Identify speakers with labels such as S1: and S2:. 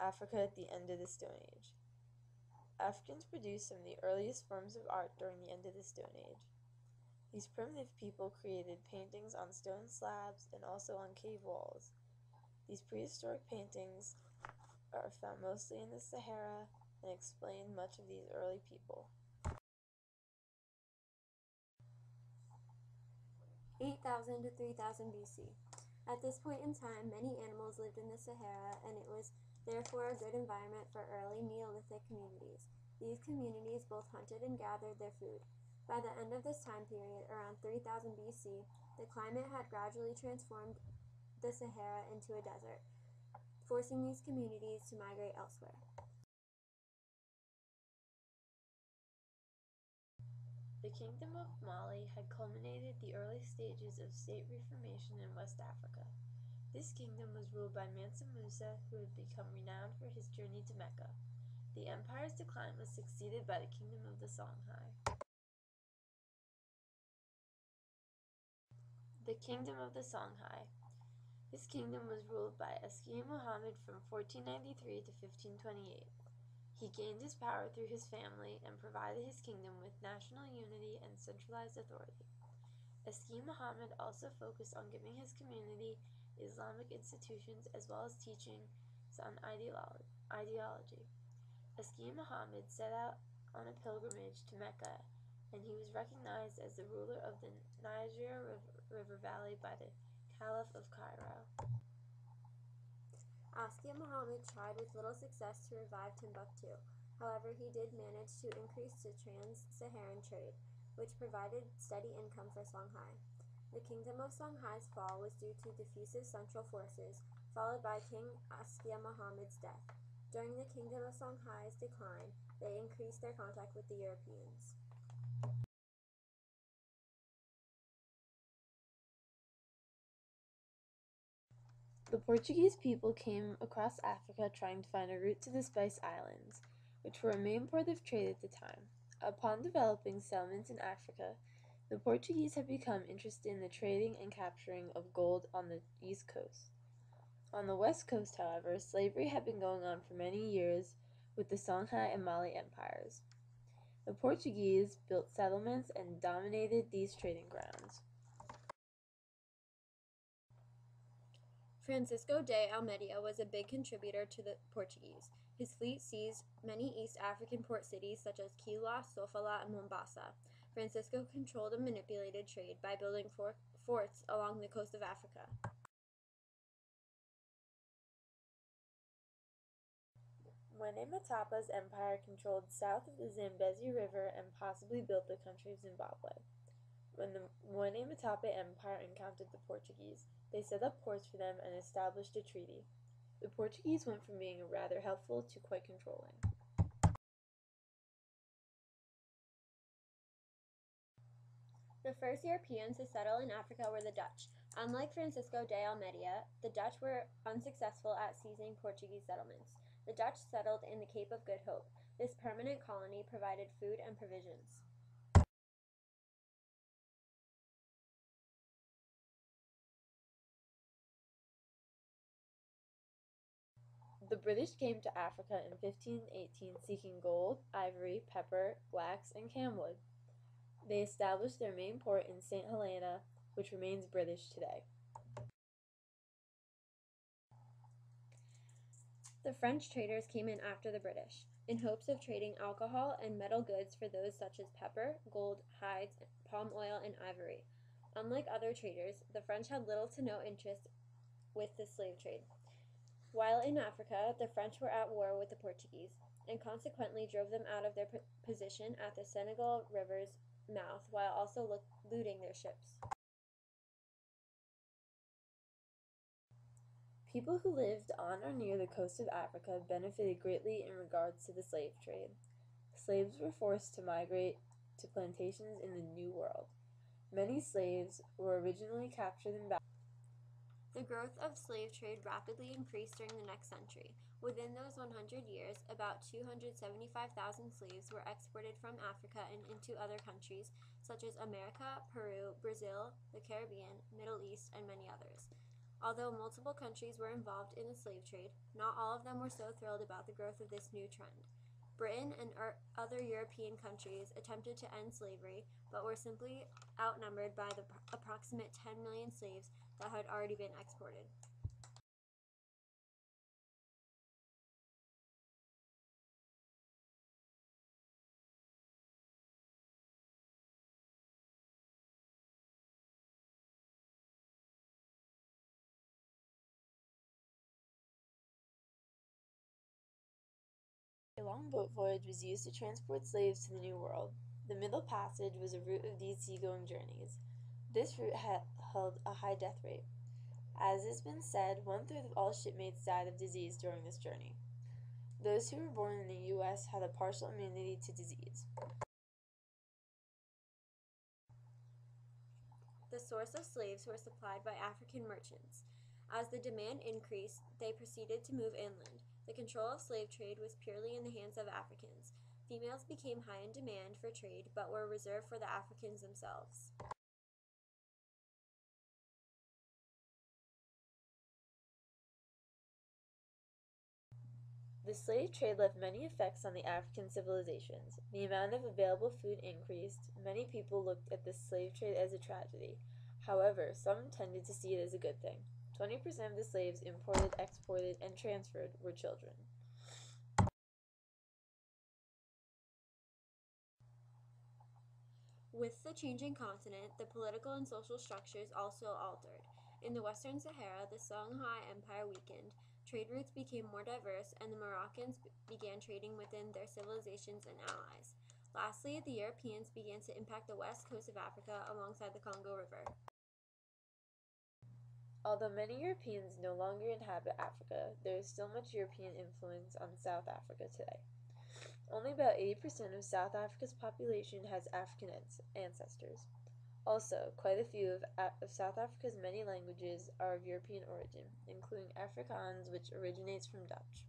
S1: Africa at the end of the Stone Age. Africans produced some of the earliest forms of art during the end of the Stone Age. These primitive people created paintings on stone slabs and also on cave walls. These prehistoric paintings are found mostly in the Sahara and explain much of these early people.
S2: 8000 to 3000 BC. At this point in time, many animals lived in the Sahara, and it was therefore a good environment for early Neolithic communities. These communities both hunted and gathered their food. By the end of this time period, around 3000 BC, the climate had gradually transformed the Sahara into a desert, forcing these communities to migrate elsewhere.
S1: The Kingdom of Mali had culminated the early stages of state reformation in West Africa. This kingdom was ruled by Mansa Musa, who had become renowned for his journey to Mecca. The empire's decline was succeeded by the Kingdom of the Songhai. The Kingdom of the Songhai. This kingdom was ruled by Eski Muhammad from 1493 to 1528. He gained his power through his family and provided his kingdom with national unity and centralized authority. Eski Muhammad also focused on giving his community Islamic institutions as well as teaching sound ideology. Eski Muhammad set out on a pilgrimage to Mecca, and he was recognized as the ruler of the Niger River Valley by the Caliph of Cairo.
S2: Askia Muhammad tried with little success to revive Timbuktu. However, he did manage to increase the trans-Saharan trade, which provided steady income for Songhai. The kingdom of Songhai's fall was due to diffusive central forces, followed by King Askia Muhammad's death. During the kingdom of Songhai's decline, they increased their contact with the Europeans.
S1: The Portuguese people came across Africa trying to find a route to the Spice Islands, which were a main port of trade at the time. Upon developing settlements in Africa, the Portuguese had become interested in the trading and capturing of gold on the east coast. On the west coast, however, slavery had been going on for many years with the Songhai and Mali empires. The Portuguese built settlements and dominated these trading grounds.
S2: Francisco de Almeida was a big contributor to the Portuguese. His fleet seized many East African port cities such as Kilwa, Sofala, and Mombasa. Francisco controlled and manipulated trade by building forts along the coast of Africa.
S1: Mwene Matapa's empire controlled south of the Zambezi River and possibly built the country of Zimbabwe. When the Mwene Matapa Empire encountered the Portuguese, they set up ports for them and established a treaty. The Portuguese went from being rather helpful to quite controlling.
S2: The first Europeans to settle in Africa were the Dutch. Unlike Francisco de Almeida, the Dutch were unsuccessful at seizing Portuguese settlements. The Dutch settled in the Cape of Good Hope. This permanent colony provided food and provisions.
S1: The British came to Africa in 1518 seeking gold, ivory, pepper, wax, and camwood. They established their main port in St. Helena, which remains British today.
S2: The French traders came in after the British, in hopes of trading alcohol and metal goods for those such as pepper, gold, hides, palm oil, and ivory. Unlike other traders, the French had little to no interest with the slave trade. While in Africa, the French were at war with the Portuguese, and consequently drove them out of their position at the Senegal River's mouth while also looting their ships.
S1: People who lived on or near the coast of Africa benefited greatly in regards to the slave trade. Slaves were forced to migrate to plantations in the New World. Many slaves were originally captured in battle.
S2: The growth of slave trade rapidly increased during the next century. Within those 100 years, about 275,000 slaves were exported from Africa and into other countries such as America, Peru, Brazil, the Caribbean, Middle East, and many others. Although multiple countries were involved in the slave trade, not all of them were so thrilled about the growth of this new trend. Britain and other European countries attempted to end slavery, but were simply outnumbered by the approximate 10 million slaves that had already been exported.
S1: A long boat voyage was used to transport slaves to the New World. The Middle Passage was a route of these seagoing journeys. This route held a high death rate. As has been said, 1/3 of all shipmates died of disease during this journey. Those who were born in the U.S. had a partial immunity to disease.
S2: The source of slaves were supplied by African merchants. As the demand increased, they proceeded to move inland. The control of slave trade was purely in the hands of Africans. Females became high in demand for trade, but were reserved for the Africans themselves.
S1: The slave trade left many effects on the African civilizations. The amount of available food increased. Many people looked at the slave trade as a tragedy. However, some tended to see it as a good thing. 20% of the slaves imported, exported, and transferred were children.
S2: With the changing continent, the political and social structures also altered. In the Western Sahara, the Songhai Empire weakened, trade routes became more diverse, and the Moroccans began trading within their civilizations and allies. Lastly, the Europeans began to impact the west coast of Africa alongside the Congo River.
S1: Although many Europeans no longer inhabit Africa, there is still much European influence on South Africa today. Only about 80% of South Africa's population has African ancestors. Also, quite a few of South Africa's many languages are of European origin, including Afrikaans, which originates from Dutch.